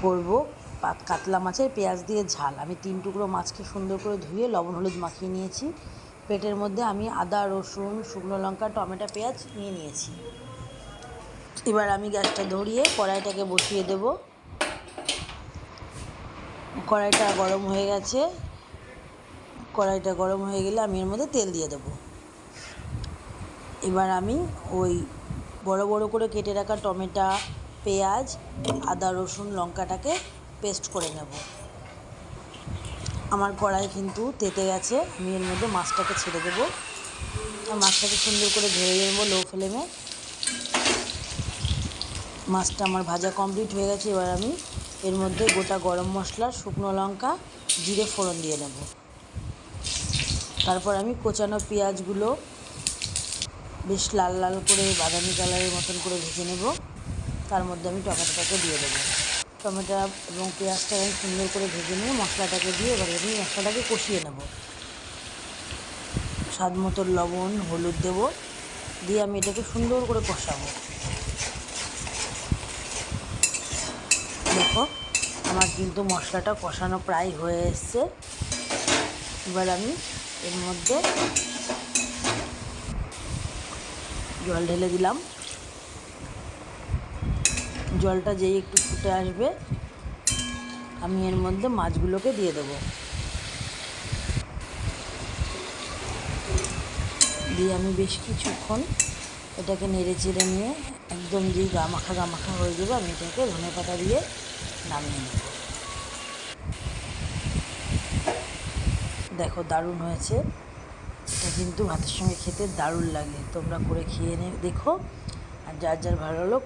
করব কাতলা মাছের পেঁয়াজ দিয়ে ঝাল। আমি 3 টুকরো মাছকে সুন্দর করে ধুয়ে লবণ হলুদ মাখিয়ে নিয়েছি। পেটের মধ্যে আমি আদা রসুন শুকনো লঙ্কা টমেটো পেঁয়াজ নিয়ে নিয়েছি। এবার আমি গ্যাসটা ধরিয়ে কড়াইটাকে বসিয়ে দেব। কড়াইটা গরম হয়ে গেছে। কড়াইটা গরম হয়ে গেলে আমি এর মধ্যে তেল দিয়ে দেব। এবার আমি ওই বড় বড় করে কেটে রাখা টমেটো পেঁয়াজ আদা রসুন লঙ্কাটাকে পেস্ট করে নেব। আমার কড়াই কিন্তু তেতে গেছে। আমি এর মধ্যে মাছটাকে ছেড়ে দেবো আর মাছটাকে সুন্দর করে ভেজে নেব লো ফ্লেমে। মাছটা আমার ভাজা কমপ্লিট হয়ে গেছে। এবার আমি এর মধ্যে গোটা গরম মশলা শুকনো লঙ্কা জিরে ফোড়ন দিয়ে নেব। তারপর আমি কোচানো পেঁয়াজগুলো বেশ লাল লাল করে বাদামি কালারের মতন করে ভেজে নেব। তার মধ্যে আমি টমেটোটাকে দিয়ে দেবো। টমেটো এবং পেঁয়াজটা আমি সুন্দর করে ভেজে নিয়ে মশলাটাকে দিয়ে এবার আমি মশলাটাকে কষিয়ে নেব। স্বাদ মতো লবণ হলুদ দেব, দিয়ে আমি এটাকে সুন্দর করে কষাবো। দেখো আমার কিন্তু মশলাটা কষানো প্রায় হয়ে এসছে। এবার আমি এর মধ্যে জল ঢেলে দিলাম। জলটা যেই একটু ফুটে আসবে আমি এর মধ্যে মাছগুলোকে দিয়ে দেবো। দিয়ে আমি বেশ কিছুক্ষণ এটাকে নেড়ে চেড়ে নিয়ে একদম যেই গামাখা হয়ে যাবে আমি এটাকে ধনেপাতা দিয়ে নামিয়ে নেব। দেখো দারুণ হয়েছে। এটা কিন্তু ভাতের সঙ্গে খেতে দারুণ লাগে। তোমরা করে খেয়ে দেখো। আর যার যার ভালো হলো